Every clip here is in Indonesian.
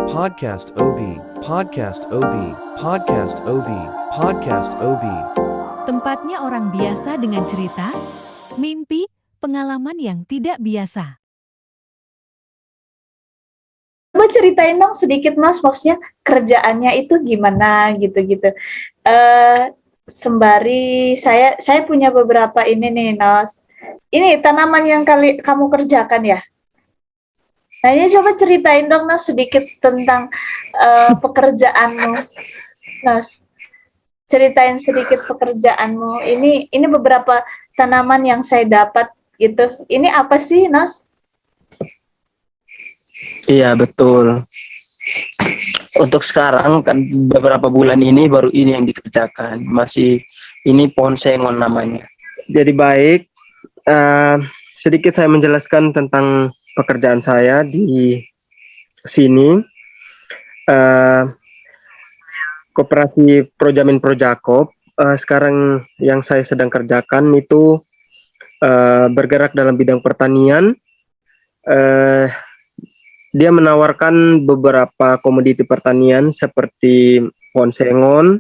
Podcast OB, Podcast OB, Podcast OB, Podcast OB. Tempatnya orang biasa dengan cerita, mimpi, pengalaman yang tidak biasa. Coba ceritain dong sedikit Mas, maksudnya kerjaannya itu gimana gitu-gitu. Sembari saya punya beberapa ini nih Mas. Ini tanaman yang kamu kerjakan ya? Nah ini coba ceritain dong Mas sedikit tentang pekerjaanmu, Mas. Ceritain sedikit pekerjaanmu. Ini beberapa tanaman yang saya dapat gitu. Ini apa sih, Nas? Iya, betul. Untuk sekarang kan beberapa bulan ini baru ini yang dikerjakan. Ini pohon sengon namanya. Jadi baik, sedikit saya menjelaskan tentang pekerjaan saya di sini. Koperasi Projamin Projakop sekarang yang saya sedang kerjakan itu bergerak dalam bidang pertanian. Dia menawarkan beberapa komoditi pertanian seperti pohon sengon,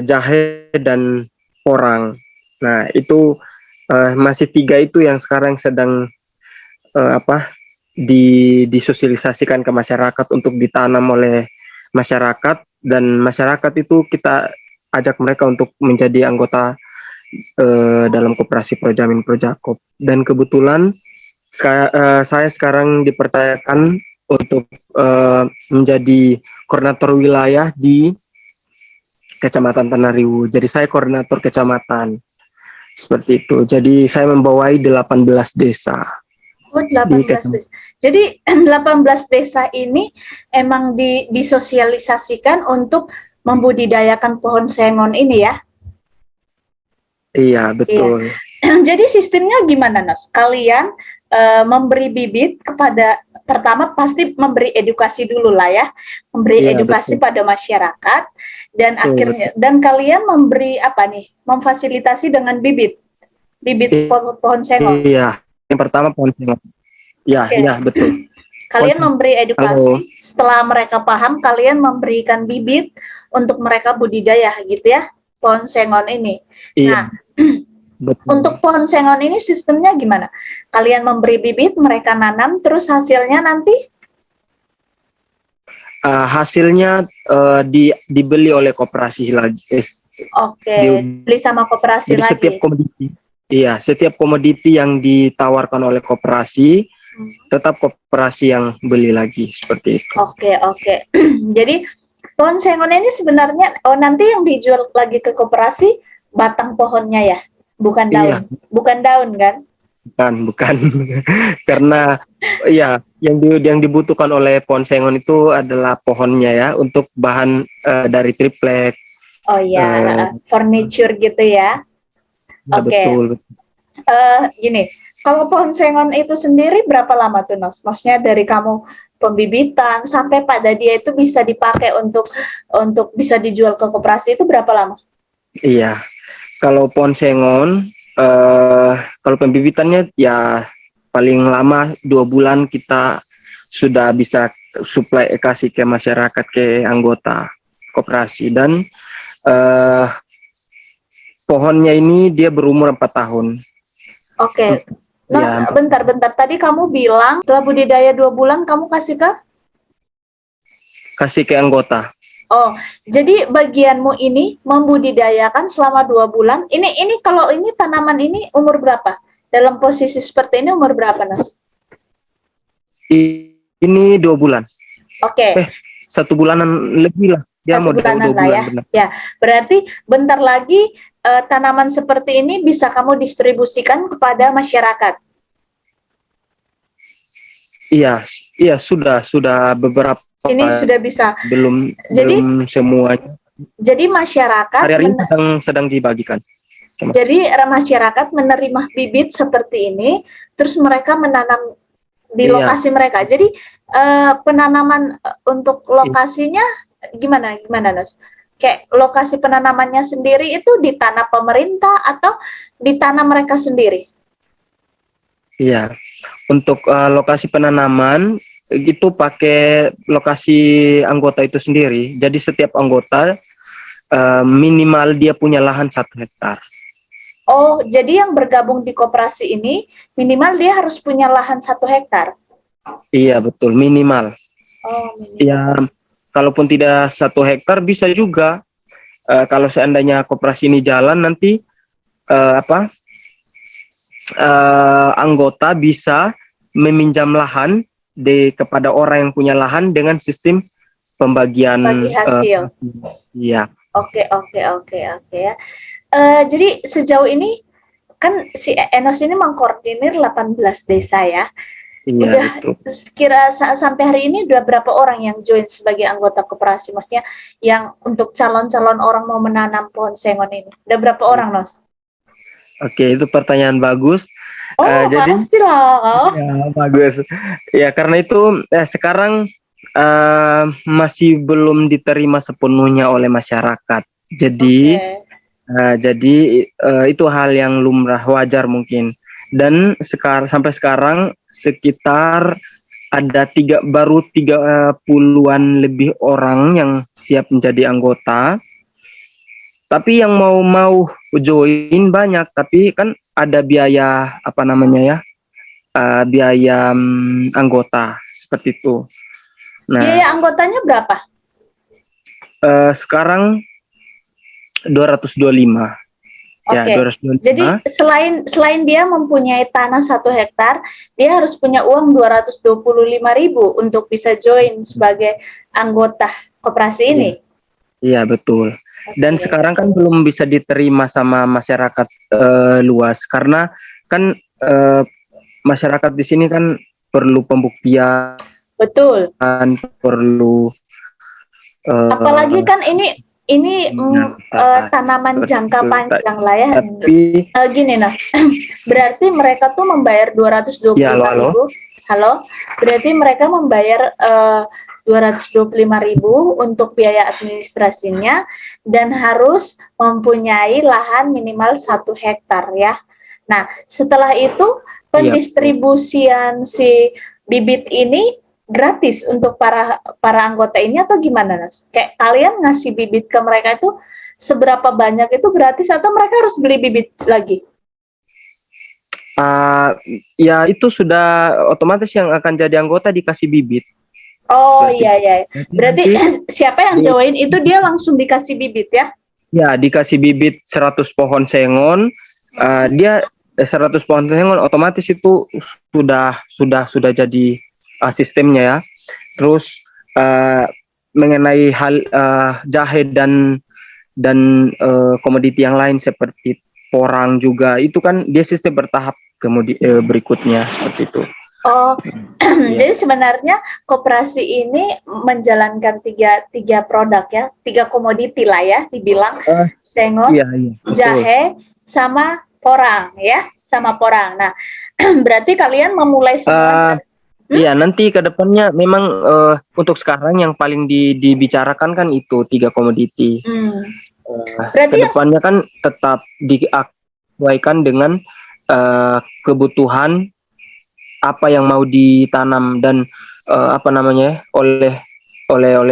jahe, dan porang. Nah, itu masih 3 itu yang sekarang sedang disosialisasikan ke masyarakat untuk ditanam oleh masyarakat, dan masyarakat itu kita ajak mereka untuk menjadi anggota dalam koperasi Projamin Projakop. Dan kebetulan saya sekarang dipercayakan untuk menjadi koordinator wilayah di Kecamatan Tanariwu. Jadi saya koordinator kecamatan. Seperti itu. Jadi saya membawai 18 desa. Oh, 18 desa. Jadi 18 desa ini emang disosialisasikan untuk membudidayakan pohon sengon ini ya? Iya, betul. Iya. Jadi sistemnya gimana, Nas? Kalian memberi bibit kepada, pertama pasti memberi edukasi dulu lah ya, memberi edukasi pada masyarakat, dan akhirnya dan kalian memberi apa nih, memfasilitasi dengan bibit pohon sengon. Iya, yang pertama pohon sengon. Iya, betul. Kalian memberi edukasi, setelah mereka paham, kalian memberikan bibit untuk mereka budidaya gitu ya, pohon sengon ini. Iya. Nah, betul. Untuk pohon sengon ini sistemnya gimana? Kalian memberi bibit, mereka nanam, terus hasilnya nanti? Hasilnya dibeli oleh koperasi lagi. Oke, beli sama koperasi lagi. Setiap komoditi yang ditawarkan oleh koperasi, tetap koperasi yang beli lagi, seperti itu. Oke. Jadi pohon sengon ini sebenarnya nanti yang dijual lagi ke koperasi batang pohonnya ya? Bukan daun, bukan daun kan? Bukan. Karena yang dibutuhkan oleh pohon sengon itu adalah pohonnya ya, untuk bahan dari triplek. Oh iya, furniture gitu ya. Oke. Betul. Gini, kalau pohon sengon itu sendiri berapa lama tuh, Nos? Maksudnya dari kamu pembibitan sampai pada dia itu bisa dipakai untuk bisa dijual ke koperasi itu berapa lama? Iya. Kalau pohon sengon, kalau pembibitannya ya paling lama 2 bulan kita sudah bisa kasih ke masyarakat, ke anggota koperasi. Dan pohonnya ini dia berumur 4 tahun. Oke. Mas, bentar. Tadi kamu bilang setelah budidaya 2 bulan kamu kasih ke anggota. Oh, jadi bagianmu ini membudidayakan selama 2 bulan. Ini kalau ini tanaman ini umur berapa? Dalam posisi seperti ini umur berapa, Nas? Ini 2 bulan. Oke. 1 bulanan lebih lah. Ya, 1 bulanan lah ya. Benar. Ya, berarti bentar lagi tanaman seperti ini bisa kamu distribusikan kepada masyarakat. Iya, sudah beberapa. Ini sudah bisa. Belum semuanya. Jadi masyarakat hari-hari sedang dibagikan. Jadi masyarakat menerima bibit seperti ini, terus mereka menanam di lokasi mereka. Jadi penanaman untuk lokasinya gimana, Nos? Kayak lokasi penanamannya sendiri itu ditanam pemerintah atau ditanam mereka sendiri? Iya, untuk lokasi penanaman gitu pakai lokasi anggota itu sendiri. Jadi setiap anggota minimal dia punya lahan 1 hektar. Oh, jadi yang bergabung di koperasi ini minimal dia harus punya lahan 1 hektar. Iya betul, minimal. Oh, minimal. Ya, kalaupun tidak 1 hektar bisa juga. Kalau seandainya koperasi ini jalan nanti anggota bisa meminjam lahan kepada orang yang punya lahan dengan sistem pembagian Bagi hasil. Iya. Oke ya. Jadi sejauh ini kan si Enos ini mengkoordinir 18 desa ya. Iya, Udah betul. sekira sampai hari ini udah berapa orang yang join sebagai anggota koperasi? Maksudnya yang untuk calon-calon orang mau menanam pohon sengon ini. Udah berapa orang, Nos? Oke, itu pertanyaan bagus. Oh, Jadi pastilah. ya, bagus. Ya, karena itu sekarang masih belum diterima sepenuhnya oleh masyarakat. Jadi itu hal yang lumrah, wajar mungkin. Dan sampai sekarang sekitar ada 30-an lebih orang yang siap menjadi anggota. Tapi yang mau join banyak, tapi kan ada biaya biaya anggota seperti itu. Nah, biaya anggotanya berapa? Sekarang 225. Ya, Oke. 225. Jadi selain dia mempunyai tanah 1 hektar, dia harus punya uang 225.000 untuk bisa join sebagai anggota koperasi ini. Iya, betul. Dan sekarang kan belum bisa diterima sama masyarakat luas karena kan masyarakat di sini kan perlu pembuktian. Betul. Perlu. Apalagi kan ini tanaman jangka panjang lah ya. Tapi gini nah, berarti mereka tuh membayar 225.000. Ya, halo. Halo, berarti mereka membayar 225.000 untuk biaya administrasinya dan harus mempunyai lahan minimal 1 hektar ya. Nah, setelah itu pendistribusian si bibit ini gratis untuk para anggota ini atau gimana, Nas? Kayak kalian ngasih bibit ke mereka itu seberapa banyak itu gratis atau mereka harus beli bibit lagi? Ya itu sudah otomatis yang akan jadi anggota dikasih bibit. Oh iya. Berarti siapa yang join itu dia langsung dikasih bibit ya? Ya, dikasih bibit 100 pohon sengon. Dia 100 pohon sengon otomatis itu sudah jadi sistemnya ya. Terus mengenai hal jahe dan komoditi yang lain seperti porang juga itu kan dia sistem bertahap berikutnya seperti itu. Oh, jadi sebenarnya koperasi ini menjalankan tiga produk ya, 3 komoditi lah ya, dibilang sengon, jahe, sama porang ya, sama porang. Nah, berarti kalian memulai semua. Iya, nanti ke depannya memang untuk sekarang yang paling dibicarakan kan itu 3 komoditi. Berarti ke depannya kan tetap disesuaikan dengan kebutuhan apa yang mau ditanam dan oleh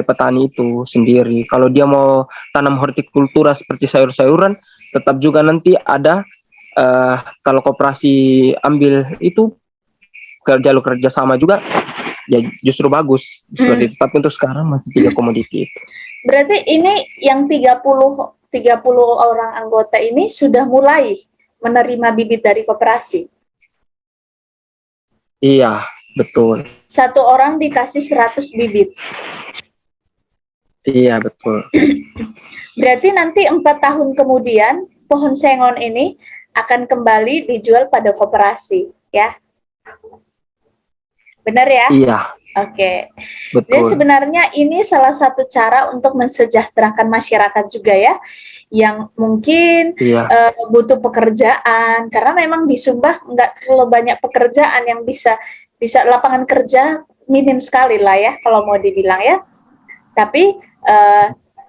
petani itu sendiri. Kalau dia mau tanam hortikultura seperti sayur-sayuran, tetap juga nanti ada kalau koperasi ambil itu jalur kerjasama juga, ya justru bagus seperti itu. Tapi untuk sekarang masih 3 komoditi itu. Berarti ini yang 30 orang anggota ini sudah mulai menerima bibit dari koperasi. Iya, betul. 1 orang dikasih 100 bibit. Iya, betul. Berarti nanti 4 tahun kemudian pohon sengon ini akan kembali dijual pada koperasi, ya? Benar ya? Iya. Oke. Betul. Jadi sebenarnya ini salah satu cara untuk mensejahterakan masyarakat juga ya, yang mungkin butuh pekerjaan karena memang di Sumba nggak terlalu banyak pekerjaan yang bisa lapangan kerja minim sekali lah ya kalau mau dibilang ya. Tapi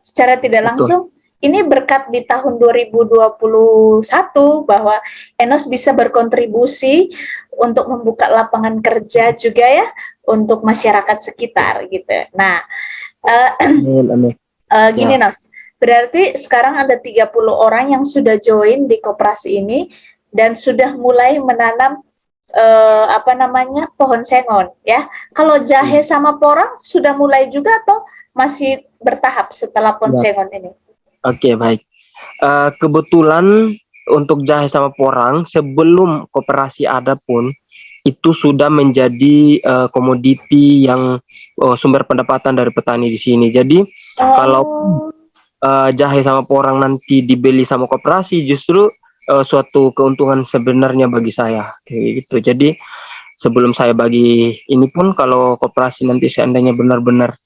secara tidak langsung ini berkat di tahun 2021 bahwa Enos bisa berkontribusi untuk membuka lapangan kerja juga ya untuk masyarakat sekitar gitu. Nah, Amin. gini Ya. Nos, berarti sekarang ada 30 orang yang sudah join di koperasi ini dan sudah mulai menanam pohon sengon ya. Kalau jahe sama porang sudah mulai juga atau masih bertahap setelah pohon Ya. sengon ini? Oke, baik. Kebetulan untuk jahe sama porang sebelum koperasi ada pun itu sudah menjadi komoditi yang sumber pendapatan dari petani di sini. Jadi kalau jahe sama porang nanti dibeli sama koperasi justru suatu keuntungan sebenarnya bagi saya kayak gitu. Jadi sebelum saya bagi ini pun kalau koperasi nanti seandainya benar-benar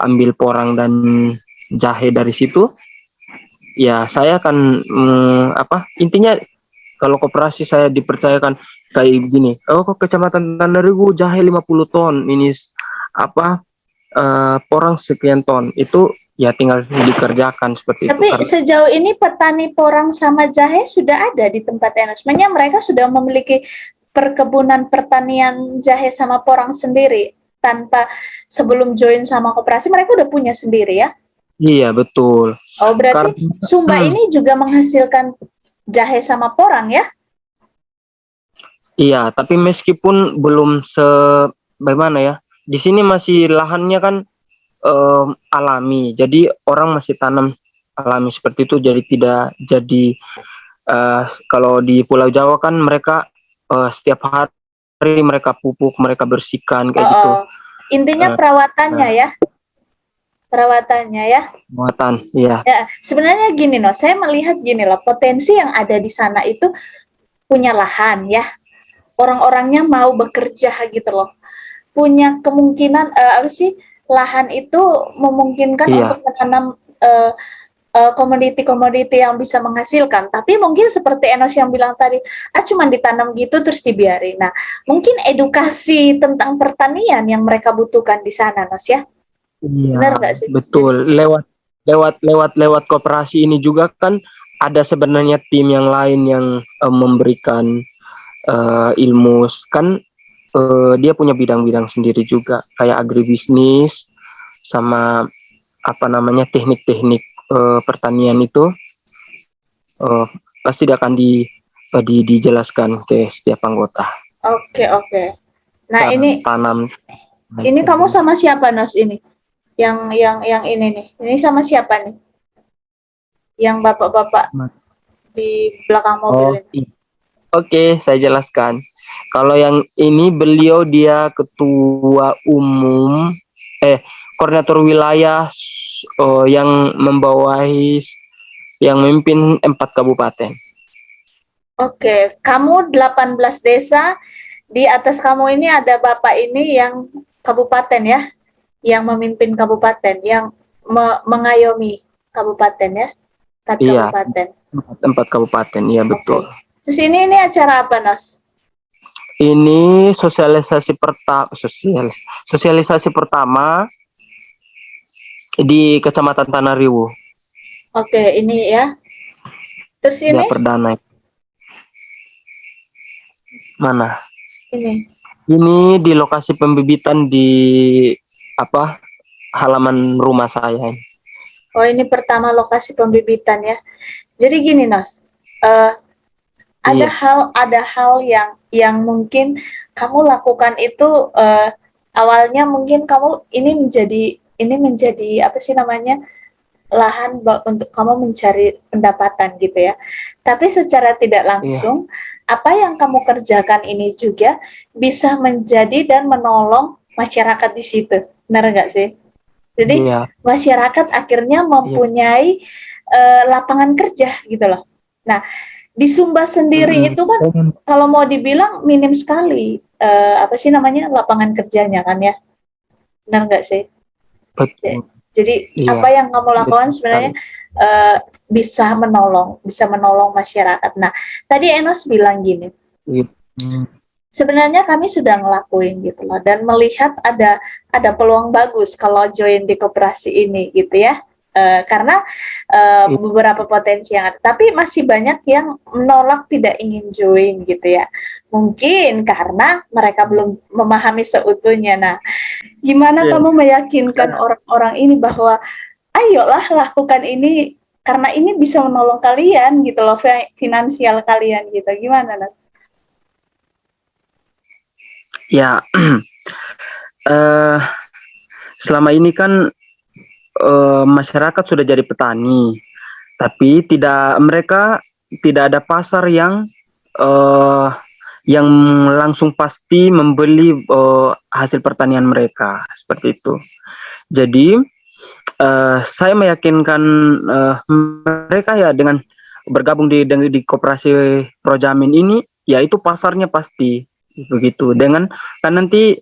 ambil porang dan jahe dari situ, ya saya akan intinya kalau koperasi saya dipercayakan kayak gini, kok kecamatan Tandarigu jahe 50 ton, ini porang sekian ton, itu ya tinggal dikerjakan seperti itu. Tapi sejauh ini petani porang sama jahe sudah ada di tempat Enos. Sebenarnya mereka sudah memiliki perkebunan pertanian jahe sama porang sendiri tanpa sebelum join sama koperasi mereka udah punya sendiri ya? Iya betul. Oh berarti Sumba ini juga menghasilkan jahe sama porang ya? Iya, tapi meskipun belum bagaimana ya, di sini masih lahannya kan alami, jadi orang masih tanam alami seperti itu, jadi tidak jadi kalau di Pulau Jawa kan mereka setiap hari mereka pupuk, mereka bersihkan kayak gitu. Intinya perawatannya ya? Perawatannya ya? Perawatan, iya. Ya, sebenarnya gini loh, saya melihat gini loh, potensi yang ada di sana itu punya lahan ya. Orang-orangnya mau bekerja gitu loh, punya kemungkinan lahan itu memungkinkan untuk menanam komoditi-komoditi yang bisa menghasilkan. Tapi mungkin seperti Enos yang bilang tadi, cuma ditanam gitu terus dibiarin. Nah, mungkin edukasi tentang pertanian yang mereka butuhkan di sana, Nos ya. Iya, benar nggak sih? Betul. Lewat koperasi ini juga kan ada sebenarnya tim yang lain yang memberikan ilmu kan dia punya bidang-bidang sendiri juga kayak agribisnis sama teknik-teknik pertanian itu pasti akan dijelaskan ke setiap anggota. Oke. Nah ini tanam. Ini kamu sama siapa Nos ini? Yang ini nih. Ini sama siapa nih? Yang bapak-bapak di belakang mobil ini. Oke, saya jelaskan. Kalau yang ini beliau dia ketua umum, koordinator wilayah yang memimpin 4 kabupaten. Oke, kamu 18 desa, di atas kamu ini ada bapak ini yang kabupaten ya, yang memimpin kabupaten, yang mengayomi kabupaten ya, 4 kabupaten. 4 kabupaten, iya betul. Terus ini acara apa, Nos? Ini sosialisasi pertama di Kecamatan Tanariwu. Oke, ini ya. Terus ini? Ya, perdana. Mana? Ini di lokasi pembibitan di halaman rumah saya. Oh, ini pertama lokasi pembibitan ya. Jadi gini, Nos. Ada hal yang mungkin kamu lakukan itu awalnya mungkin kamu ini menjadi lahan untuk kamu mencari pendapatan gitu ya. Tapi secara tidak langsung apa yang kamu kerjakan ini juga bisa menjadi dan menolong masyarakat di situ. Benar nggak sih? Jadi masyarakat akhirnya mempunyai lapangan kerja gitu loh. Nah, di Sumba sendiri itu kan kalau mau dibilang minim sekali lapangan kerjanya kan ya, benar nggak sih? Betul. Jadi apa yang kamu lakukan sebenarnya bisa menolong masyarakat. Nah tadi Enos bilang gini, sebenarnya kami sudah ngelakuin gitu loh dan melihat ada peluang bagus kalau join di koperasi ini gitu ya. Karena beberapa potensi yang ada, tapi masih banyak yang menolak, tidak ingin join gitu ya. Mungkin karena mereka belum memahami seutuhnya. Nah, gimana kamu meyakinkan orang-orang ini bahwa ayolah lakukan ini karena ini bisa menolong kalian gitu loh, finansial kalian gitu. Gimana, Nas? Ya, selama ini kan masyarakat sudah jadi petani, tapi mereka tidak ada pasar yang langsung pasti membeli hasil pertanian mereka seperti itu. Jadi saya meyakinkan mereka ya dengan bergabung di koperasi Projamin ini, yaitu pasarnya pasti begitu. Dengan kan nanti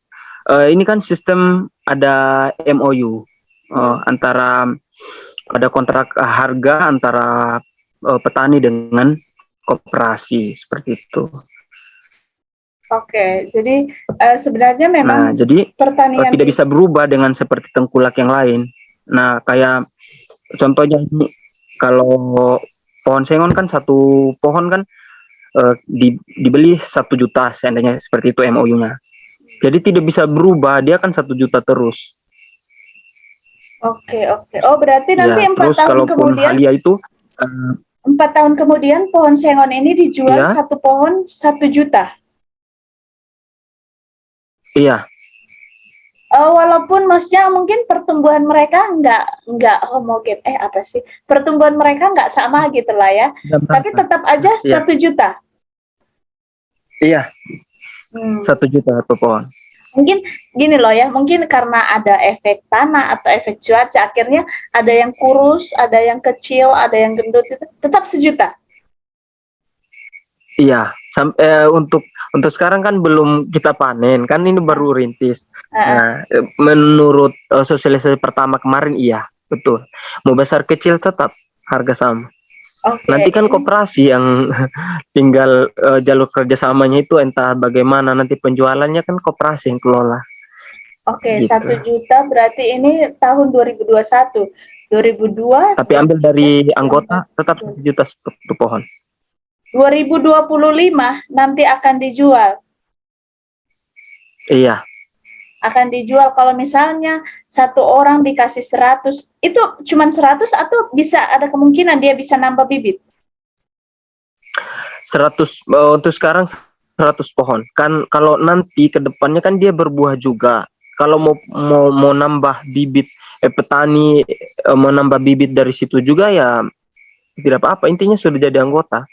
ini kan sistem ada MOU antara ada kontrak harga antara petani dengan koperasi seperti itu. Oke, jadi sebenarnya memang jadi pertanian tidak bisa berubah dengan seperti tengkulak yang lain. Nah, kayak contohnya ini, kalau pohon sengon kan satu pohon kan dibeli 1 juta seandainya seperti itu MOU-nya. Jadi tidak bisa berubah, dia kan 1 juta terus. Oke. Oh, berarti nanti 4 tahun kemudian halia itu 4 tahun kemudian pohon sengon ini dijual satu pohon 1 juta. Iya. Walaupun maksudnya mungkin pertumbuhan mereka nggak homogen, pertumbuhan mereka nggak sama gitu lah ya, tapi tetap aja 1 juta. Iya, 1 juta satu pohon. Mungkin gini loh ya, mungkin karena ada efek tanah atau efek cuaca, akhirnya ada yang kurus, ada yang kecil, ada yang gendut, itu tetap 1 juta. Iya, untuk sekarang kan belum kita panen, kan ini baru rintis. Nah, menurut sosialisasi pertama kemarin, iya, betul. Mau besar kecil tetap harga sama. Nanti kan koperasi yang tinggal jalur kerjasamanya itu entah bagaimana, nanti penjualannya kan koperasi yang kelola. Oke, gitu. 1 juta berarti ini tahun 2021. 2002. Tapi ambil dari anggota tetap 1 juta satu pohon. 2025 nanti akan dijual. Iya. Akan dijual kalau misalnya satu orang dikasih 100, itu cuma 100 atau bisa ada kemungkinan dia bisa nambah bibit? 100 untuk sekarang 100 pohon. Kan kalau nanti ke depannya kan dia berbuah juga. Kalau mau nambah bibit petani mau nambah bibit dari situ juga ya tidak apa-apa, intinya sudah jadi anggota.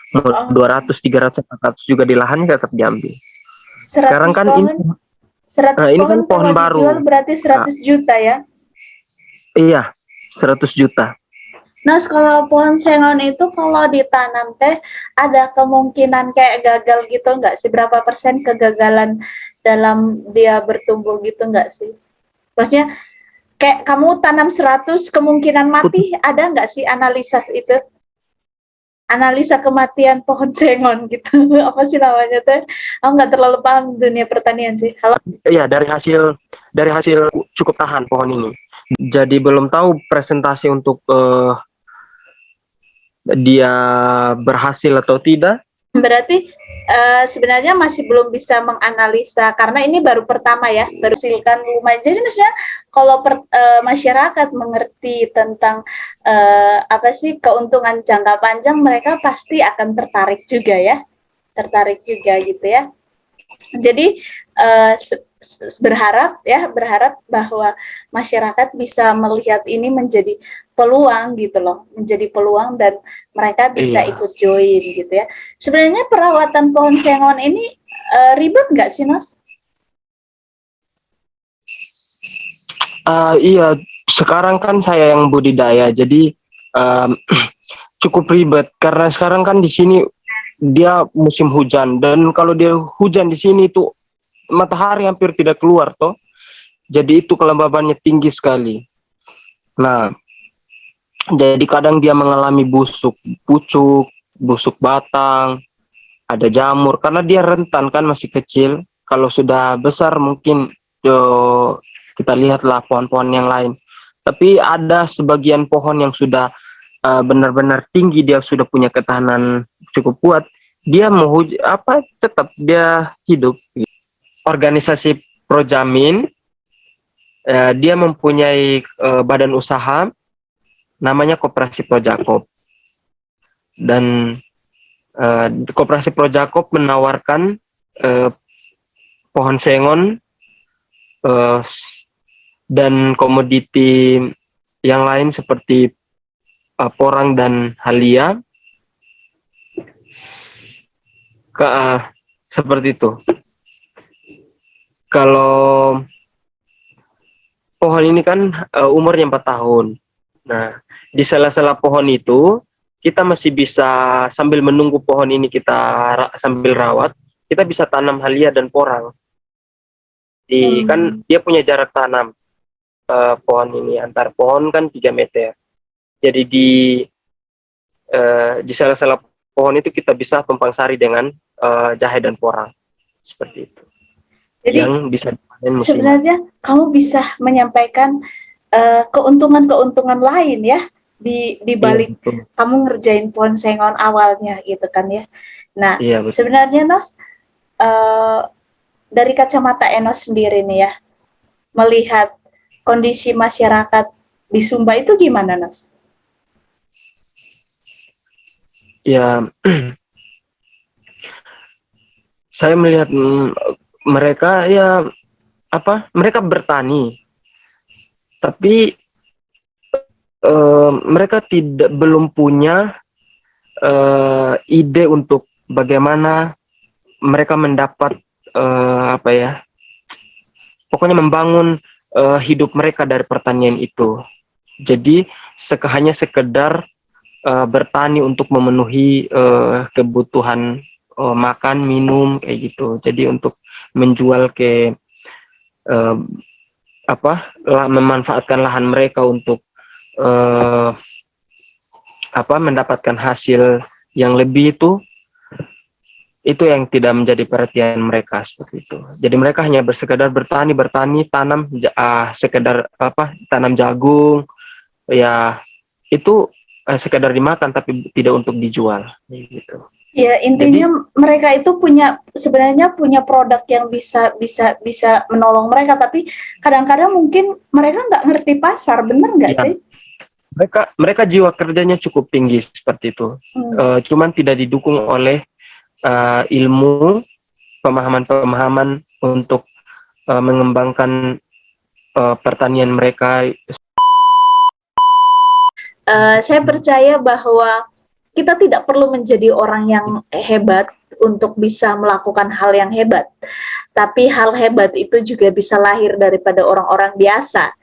200, 300, 400 juga di lahannya tetap diambil. Sekarang kan pohon, ini kan pohon baru. Dijual berarti 100 juta ya? Iya, 100 juta. Nah, kalau pohon sengon itu kalau ditanam teh ada kemungkinan kayak gagal gitu nggak sih? Berapa persen kegagalan dalam dia bertumbuh gitu nggak sih? Maksudnya kayak kamu tanam 100 kemungkinan mati, ada nggak sih analisa itu? Analisa kematian pohon sengon gitu. Apa sih namanya teh? Aku nggak terlalu paham dunia pertanian sih. Halo? Iya, dari hasil cukup tahan pohon ini. Jadi belum tahu presentasi untuk dia berhasil atau tidak. Berarti sebenarnya masih belum bisa menganalisa karena ini baru pertama ya, berhasilkan lumayan. Jadi maksudnya kalau masyarakat mengerti tentang apa sih keuntungan jangka panjang, mereka pasti akan tertarik juga gitu ya. Jadi berharap bahwa masyarakat bisa melihat ini menjadi peluang gitu loh, menjadi peluang dan mereka bisa ikut join gitu ya. Sebenarnya perawatan pohon sengon ini ribet nggak sih, Nos? Iya, sekarang kan saya yang budidaya, jadi cukup ribet karena sekarang kan di sini dia musim hujan dan kalau dia hujan di sini itu matahari hampir tidak keluar toh, jadi itu kelembabannya tinggi sekali. Nah, jadi kadang dia mengalami busuk pucuk, busuk batang, ada jamur karena dia rentan kan masih kecil. Kalau sudah besar mungkin kita lihatlah pohon-pohon yang lain. Tapi ada sebagian pohon yang sudah benar-benar tinggi, dia sudah punya ketahanan cukup kuat, dia mau tetap dia hidup. Organisasi Projamin, dia mempunyai badan usaha namanya Koperasi Projakoop, dan Koperasi Projakoop menawarkan pohon sengon dan komoditi yang lain seperti porang dan halia, seperti itu. Kalau pohon ini kan umurnya 4 tahun. Nah, di sela-sela pohon itu kita masih bisa, sambil menunggu pohon ini kita sambil rawat, kita bisa tanam halia dan porang. Kan dia punya jarak tanam pohon ini, antar pohon kan 3 meter. Jadi di sela-sela pohon itu kita bisa tumpang sari dengan jahe dan porang, seperti itu. Jadi yang bisa dipanen musim. Sebenarnya kamu bisa menyampaikan keuntungan-keuntungan lain ya di balik kamu ngerjain pohon sengon awalnya gitu kan ya. Nah, sebenarnya Nos, dari kacamata Enos sendiri nih ya, melihat kondisi masyarakat di Sumba itu gimana, Nos? Ya, saya melihat mereka mereka bertani, tapi mereka belum punya ide untuk bagaimana mereka mendapat pokoknya membangun hidup mereka dari pertanian itu. Jadi hanya sekedar bertani untuk memenuhi kebutuhan makan, minum, kayak gitu. Jadi untuk menjual ke memanfaatkan lahan mereka untuk mendapatkan hasil yang lebih, itu yang tidak menjadi perhatian mereka, seperti itu. Jadi mereka hanya bersekedar bertani, tanam sekedar tanam jagung, ya itu sekedar dimakan tapi tidak untuk dijual, gitu. Ya, intinya jadi, mereka itu sebenarnya punya produk yang bisa menolong mereka, tapi kadang-kadang mungkin mereka nggak ngerti pasar, bener nggak sih? Mereka jiwa kerjanya cukup tinggi seperti itu, cuman tidak didukung oleh ilmu, pemahaman untuk mengembangkan pertanian mereka. Saya percaya bahwa kita tidak perlu menjadi orang yang hebat untuk bisa melakukan hal yang hebat. Tapi hal hebat itu juga bisa lahir daripada orang-orang biasa.